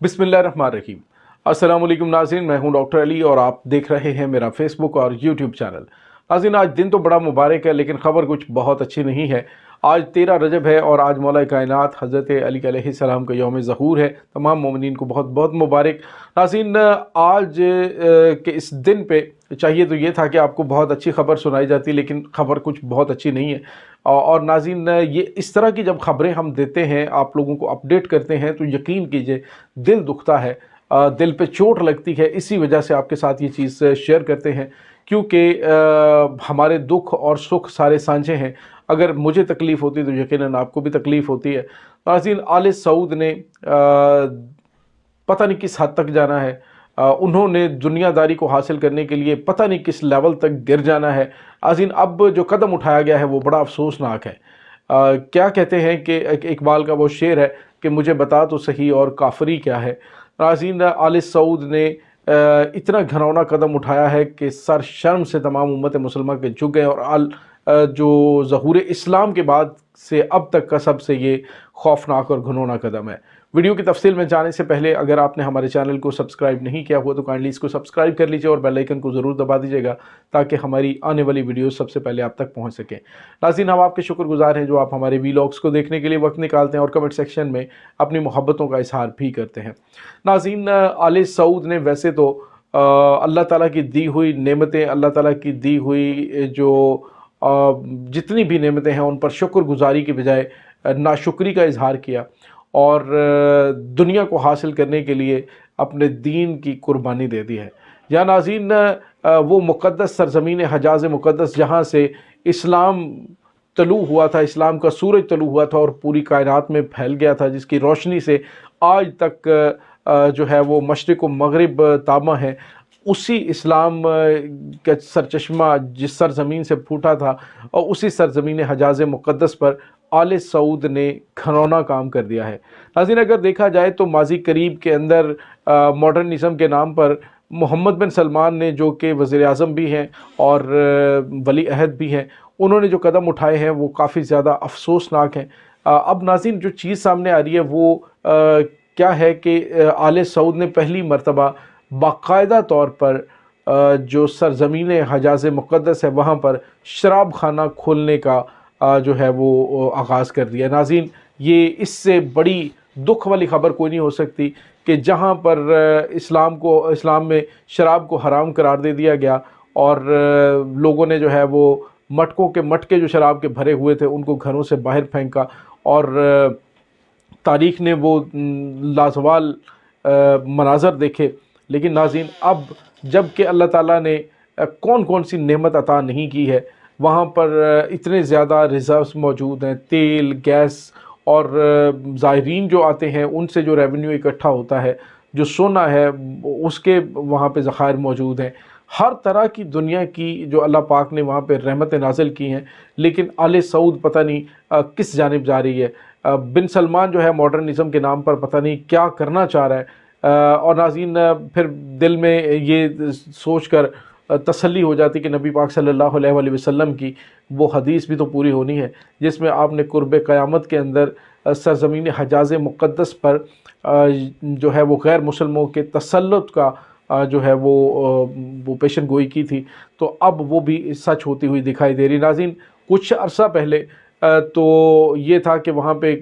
बिस्मिल्लाहिर्रहमानिर्रहीम। अस्सलाम वालेकुम नाज़रीन, मैं हूं डॉक्टर अली और आप देख रहे हैं मेरा फेसबुक और यूट्यूब चैनल। नाज़रीन, आज दिन तो बड़ा मुबारक है लेकिन ख़बर कुछ बहुत अच्छी नहीं है। आज 13 रजब है और आज मौला कायनात हज़रत अली अलैहिस्सलाम का यौम ज़हूर है। तमाम मोमिनीन को बहुत बहुत मुबारक। नाज़रीन, आज के इस दिन पे चाहिए तो ये था कि आपको बहुत अच्छी खबर सुनाई जाती, लेकिन खबर कुछ बहुत अच्छी नहीं है। और नाज़रीन, ये इस तरह की जब खबरें हम देते हैं, आप लोगों को अपडेट करते हैं, तो यकीन कीजिए दिल दुखता है, दिल पे चोट लगती है। इसी वजह से आपके साथ ये चीज़ शेयर करते हैं, क्योंकि हमारे दुख और सुख सारे साझे हैं। अगर मुझे तकलीफ़ होती तो यकीनन आपको भी तकलीफ़ होती है। नाज़रीन, आले सऊद ने पता नहीं किस हद तक जाना है। उन्होंने दुनियादारी को हासिल करने के लिए पता नहीं किस लेवल तक गिर जाना है। नाज़रीन, अब जो कदम उठाया गया है वो बड़ा अफसोसनाक है। क्या कहते हैं कि इकबाल का वो शेर है कि मुझे बता तो सही और काफरी क्या है। नाज़रीन, आले सऊद ने इतना घिनौना कदम उठाया है कि सर शर्म से तमाम उम्मत मुसलमान के झुक गए, और जो ज़हूर इस्लाम के बाद से अब तक का सबसे ये खौफनाक और घिनौना कदम है। वीडियो की तफसील में जाने से पहले अगर आपने हमारे चैनल को सब्सक्राइब नहीं किया हुआ तो काइंडली इसको सब्सक्राइब कर लीजिए और बेल आइकन को ज़रूर दबा दीजिएगा ताकि हमारी आने वाली वीडियो सबसे पहले आप तक पहुंच सकें। नाज़रीन, हम आपके शुक्रगुजार हैं जो आप हमारे वीलॉग्स को देखने के लिए वक्त निकालते हैं और कमेंट सेक्शन में अपनी मोहब्बतों का इजहार भी करते हैं। नाज़रीन, आले सऊद ने वैसे तो अल्लाह ताला की दी हुई नेमतें, अल्लाह ताला की दी हुई जो जितनी भी नेमतें हैं उन पर शुक्रगुजारी की बजाय नाशुक्री का इजहार किया और दुनिया को हासिल करने के लिए अपने दीन की कुर्बानी दे दी है। या नाज़रीन, वो मुक़द्दस सरज़मीन हजाज़ मुक़द्दस जहाँ से इस्लाम तलू हुआ था, इस्लाम का सूरज तलू हुआ था और पूरी कायनात में फैल गया था, जिसकी रोशनी से आज तक जो है वो मशरिक़ व मग़रिब तामा है, उसी इस्लाम का सरचश्मा जिस सरज़मीन से फूटा था और उसी सरज़मीन हजाज़ मुक़द्दस पर आले सऊद ने घिनौना काम कर दिया है। नाज़रीन, अगर देखा जाए तो माजी करीब के अंदर मॉडर्निज़म के नाम पर मोहम्मद बिन सलमान ने, जो कि वज़ीर आज़म भी हैं और वली अहद भी हैं, उन्होंने जो कदम उठाए हैं वो काफ़ी ज़्यादा अफसोसनाक हैं। अब नाज़रीन, जो चीज़ सामने आ रही है वो क्या है कि आले सऊद ने पहली मरतबा बाकायदा तौर पर जो सरज़मीन हजाज़ मुक़द्दस है वहाँ पर शराब खाना खोलने का जो है वो आगाज़ कर दिया। नाज़रीन, ये इससे बड़ी दुख वाली ख़बर कोई नहीं हो सकती कि जहाँ पर इस्लाम में शराब को हराम करार दे दिया गया और लोगों ने जो है वो मटकों के मटके जो शराब के भरे हुए थे उनको घरों से बाहर फेंका और तारीख़ ने वो लाजवाल मनाज़र देखे। लेकिन नाज़रीन, अब जब कि अल्लाह ताला ने कौन कौन सी नेमत अता नहीं की है, वहाँ पर इतने ज़्यादा रिज़र्व्स मौजूद हैं, तेल, गैस और ज़ायरीन जो आते हैं उनसे जो रेवेन्यू इकट्ठा होता है, जो सोना है उसके वहाँ पे ज़खायर मौजूद हैं। हर तरह की दुनिया की जो अल्लाह पाक ने वहाँ पे रहमतें नाज़िल की हैं, लेकिन आले सऊद पता नहीं किस जानिब जा रही है। बिन सलमान जो है मॉडर्निज़म के नाम पर पता नहीं क्या करना चाह रहा है। और नाज़रीन, फिर दिल में ये सोच कर तसल्ली हो जाती कि नबी पाक सल्लल्लाहु अलैहि वसल्लम की वो हदीस भी तो पूरी होनी है जिसमें आपने कुर्ब क़यामत के अंदर सरज़मीन हजाज़ मुक़द्दस पर जो है वो गैर मुसलमानों के तसल्लुत का जो है वो पेशन गोई की थी। तो अब वो भी सच होती हुई दिखाई दे रही। नाज़रीन, कुछ अरसा पहले तो ये था कि वहाँ पे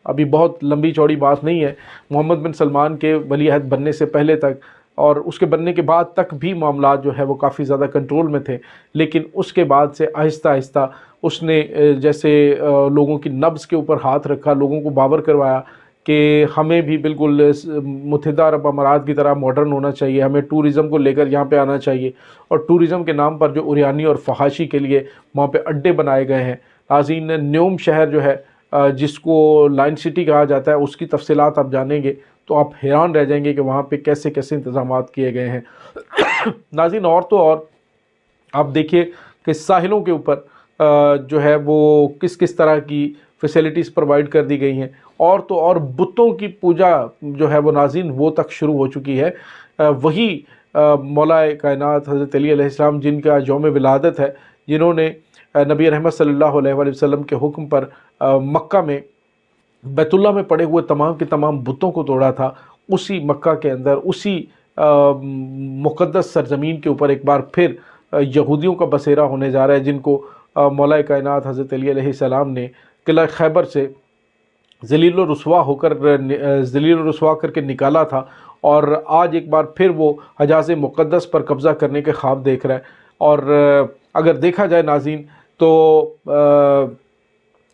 अभी बहुत लंबी चौड़ी बात नहीं है, मोहम्मद बिन सलमान के वली अहद बनने से पहले तक और उसके बनने के बाद तक भी मामला जो है वो काफ़ी ज़्यादा कंट्रोल में थे। लेकिन उसके बाद से आहिस्ता आहिस्ता उसने जैसे लोगों की नब्ज़ के ऊपर हाथ रखा, लोगों को बावर करवाया कि हमें भी बिल्कुल मुत्तहिदा अरब अमारात की तरह मॉडर्न होना चाहिए, हमें टूरिज़म को लेकर यहाँ पे आना चाहिए। और टूरिज़म के नाम पर जो उरियानी और फहाशी के लिए वहाँ पे अड्डे बनाए गए हैं। नाज़रीन, न्योम शहर जो है जिसको लाइन सिटी कहा जाता है, उसकी तफसीलात आप जानेंगे तो आप हैरान रह जाएंगे कि वहाँ पे कैसे कैसे इंतज़ामात किए गए हैं। नाज़रीन, और तो और आप देखिए कि साहिलों के ऊपर जो है वो किस किस तरह की फैसिलिटीज़ प्रोवाइड कर दी गई हैं। और तो और बुतों की पूजा जो है वो नाज़रीन वो तक शुरू हो चुकी है। वही मौला कायनात हज़रत अली अलैहिस्सलाम जिनका यौम विलादत है, जिन्होंने नबी रहमत सल्लल्लाहु अलैहि वसल्लम के हुक्म पर मक्का में बैतुल्लाह में पड़े हुए तमाम के तमाम बुतों को तोड़ा था, اسی مکہ کے اندر، اسی مقدس سرزمین کے اوپر ایک بار پھر یہودیوں کا بسیرا ہونے جا رہا ہے، جن کو مولا کائنات حضرت علی علیہ السلام نے قلعہ خیبر سے ذلیل و رسوا کر کے نکالا تھا، اور آج ایک بار پھر وہ حجاز مقدس پر قبضہ کرنے کے خواب دیکھ رہا ہے۔ اور اگر دیکھا جائے ناظرین تو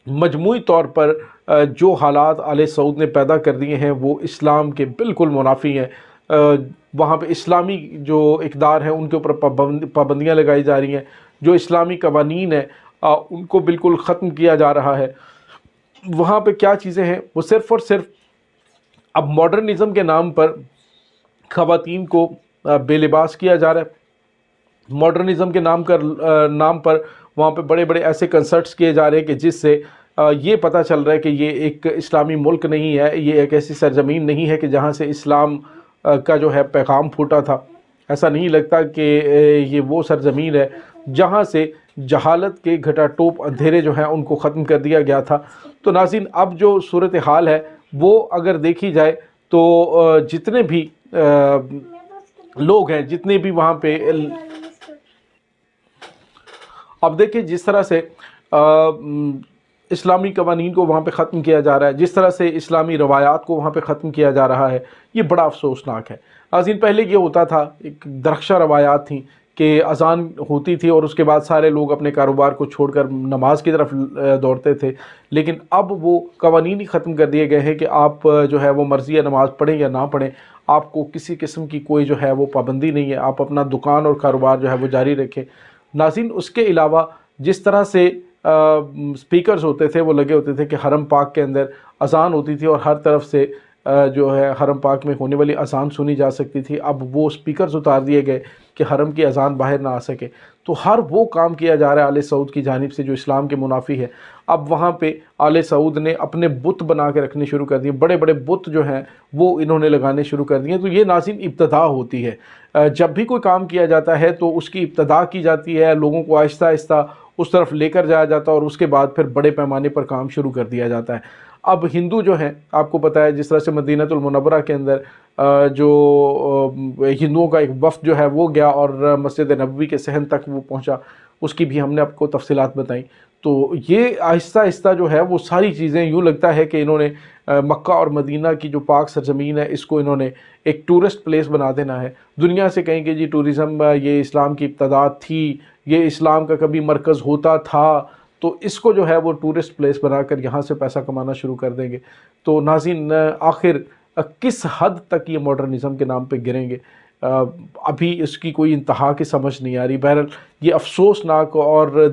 مجموعی طور پر جو حالات آل سعود نے پیدا کر دیے ہیں وہ اسلام کے بالکل منافی ہیں۔ وہاں پہ اسلامی جو اقدار ہیں ان کے اوپر پابندیاں لگائی جا رہی ہیں، جو اسلامی قوانین ہیں ان کو بالکل ختم کیا جا رہا ہے۔ وہاں پہ کیا چیزیں ہیں، وہ صرف اور صرف اب ماڈرنزم کے نام پر خواتین کو بے لباس کیا جا رہا ہے۔ ماڈرنزم کے نام پر وہاں پہ بڑے بڑے ایسے کنسرٹس کیے جا رہے ہیں کہ جس سے یہ پتہ چل رہا ہے کہ یہ ایک اسلامی ملک نہیں ہے، یہ ایک ایسی سرزمین نہیں ہے کہ جہاں سے اسلام کا جو ہے پیغام پھوٹا تھا۔ ایسا نہیں لگتا کہ یہ وہ سرزمین ہے جہاں سے جہالت کے گھٹا ٹوپ اندھیرے جو ہیں ان کو ختم کر دیا گیا تھا۔ تو ناظرین اب جو صورتحال ہے وہ اگر دیکھی جائے تو جتنے بھی لوگ ہیں، جتنے بھی وہاں پہ اب دیکھیں جس طرح سے اسلامی قوانین کو وہاں پہ ختم کیا جا رہا ہے، جس طرح سے اسلامی روایات کو وہاں پہ ختم کیا جا رہا ہے، یہ بڑا افسوسناک ہے۔ ناظرین پہلے یہ ہوتا تھا، ایک درخشاں روایات تھیں کہ اذان ہوتی تھی اور اس کے بعد سارے لوگ اپنے کاروبار کو چھوڑ کر نماز کی طرف دوڑتے تھے، لیکن اب وہ قوانین ہی ختم کر دیے گئے ہیں کہ آپ جو ہے وہ مرضی ہے نماز پڑھیں یا نہ پڑھیں، آپ کو کسی قسم کی کوئی جو ہے وہ پابندی نہیں ہے، آپ اپنا دکان اور کاروبار جو ہے وہ جاری رکھیں۔ ناظرین اس کے علاوہ جس طرح سے سپیکرز ہوتے تھے وہ لگے ہوتے تھے کہ حرم پاک کے اندر اذان ہوتی تھی اور ہر طرف سے جو ہے حرم پاک میں ہونے والی اذان سنی جا سکتی تھی، اب وہ سپیکرز اتار دیے گئے کہ حرم کی اذان باہر نہ آ سکے۔ تو ہر وہ کام کیا جا رہا ہے آل سعود کی جانب سے جو اسلام کے منافی ہے۔ اب وہاں پہ آل سعود نے اپنے بت بنا کے رکھنے شروع کر دیے، بڑے بڑے بت جو ہیں وہ انہوں نے لگانے شروع کر دیے۔ تو یہ ناظرین ابتدا ہوتی ہے، جب بھی کوئی کام کیا جاتا ہے تو اس کی ابتدا کی جاتی ہے، لوگوں کو آہستہ آہستہ اس طرف لے کر جایا جاتا ہے اور اس کے بعد پھر بڑے پیمانے پر کام شروع کر دیا جاتا ہے۔ اب ہندو جو ہیں آپ کو پتہ ہے جس طرح سے مدینہ المنورہ کے اندر جو ہندوؤں کا ایک وفد جو ہے وہ گیا اور مسجد نبوی کے صحن تک وہ پہنچا، اس کی بھی ہم نے آپ کو تفصیلات بتائیں۔ تو یہ آہستہ آہستہ جو ہے وہ ساری چیزیں یوں لگتا ہے کہ انہوں نے مکہ اور مدینہ کی جو پاک سرزمین ہے اس کو انہوں نے ایک ٹورسٹ پلیس بنا دینا ہے۔ دنیا سے کہیں کہ جی ٹورزم یہ اسلام کی ابتدا تھی، یہ اسلام کا کبھی مرکز ہوتا تھا، تو اس کو جو ہے وہ ٹورسٹ پلیس بنا کر یہاں سے پیسہ کمانا شروع کر دیں گے۔ تو ناظرین آخر کس حد تک یہ ماڈرنزم کے نام پہ گریں گے، ابھی اس کی کوئی انتہا کی سمجھ نہیں آ رہی۔ بہرحال یہ افسوسناک اور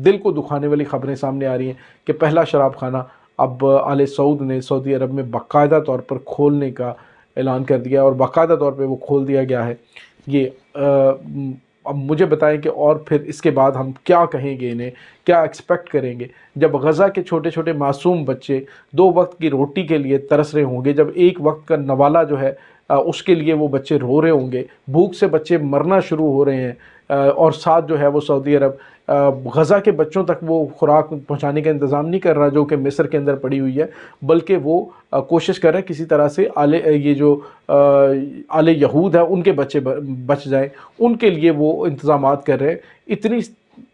دل کو دکھانے والی خبریں سامنے آ رہی ہیں کہ پہلا شراب خانہ اب آل سعود نے سعودی عرب میں باقاعدہ طور پر کھولنے کا اعلان کر دیا اور باقاعدہ طور پہ وہ کھول دیا گیا ہے۔ یہ اب مجھے بتائیں کہ اور پھر اس کے بعد ہم کیا کہیں گے، انہیں کیا ایکسپیکٹ کریں گے، جب غزہ کے چھوٹے چھوٹے معصوم بچے 2 وقت کی روٹی کے لیے ترس رہے ہوں گے، جب 1 وقت کا نوالا جو ہے اس کے لیے وہ بچے رو رہے ہوں گے، بھوک سے بچے مرنا شروع ہو رہے ہیں، اور ساتھ جو ہے وہ سعودی عرب غزہ کے بچوں تک وہ خوراک پہنچانے کا انتظام نہیں کر رہا جو کہ مصر کے اندر پڑی ہوئی ہے، بلکہ وہ کوشش کر رہا ہے کسی طرح سے یہ جو آل یہود ہے ان کے بچے بچ جائیں، ان کے لیے وہ انتظامات کر رہے ہیں۔ اتنی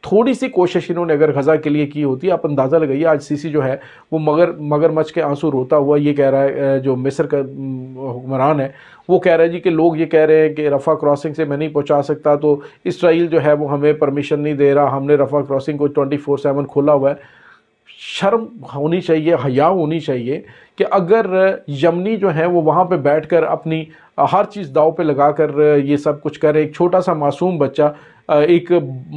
تھوڑی سی کوشش انہوں نے اگر غزہ کے لیے کی ہوتی، آپ اندازہ لگائیے آج سیسی جو ہے وہ مگرمچھ کے آنسو روتا ہوا یہ کہہ رہا ہے، جو مصر کا حکمران ہے وہ کہہ رہا ہے جی کہ لوگ یہ کہہ رہے ہیں کہ رفح کراسنگ سے میں نہیں پہنچا سکتا، تو اسرائیل جو ہے وہ ہمیں پرمیشن نہیں دے رہا، ہم نے رفح کراسنگ کو 24/7 کھولا ہوا ہے۔ شرم ہونی چاہیے، حیا ہونی چاہیے کہ اگر یمنی جو ہیں وہ وہاں پہ بیٹھ کر اپنی ہر چیز داؤ پہ لگا کر یہ سب کچھ کرے، ایک چھوٹا سا معصوم بچہ ایک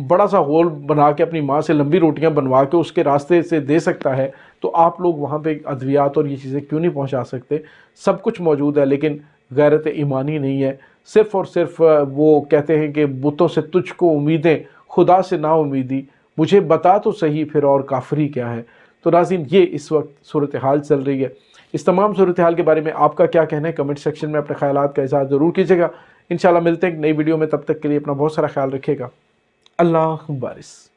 بڑا سا ہول بنا کے اپنی ماں سے لمبی روٹیاں بنوا کے اس کے راستے سے دے سکتا ہے، تو آپ لوگ وہاں پہ ادویات اور یہ چیزیں کیوں نہیں پہنچا سکتے؟ سب کچھ موجود ہے لیکن غیرت ایمانی نہیں ہے، صرف اور صرف وہ کہتے ہیں کہ بتوں سے تجھ کو امیدیں، خدا سے نا امیدی، مجھے بتا تو صحیح پھر اور کافری کیا ہے۔ تو ناظرین یہ اس وقت صورتحال چل رہی ہے۔ اس تمام صورتحال کے بارے میں آپ کا کیا کہنا ہے؟ کمنٹ سیکشن میں اپنے خیالات کا اظہار ضرور کیجیے گا۔ انشاءاللہ ملتے ہیں ایک نئی ویڈیو میں، تب تک کے لیے اپنا بہت سارا خیال رکھیے گا۔ اللہ بارس۔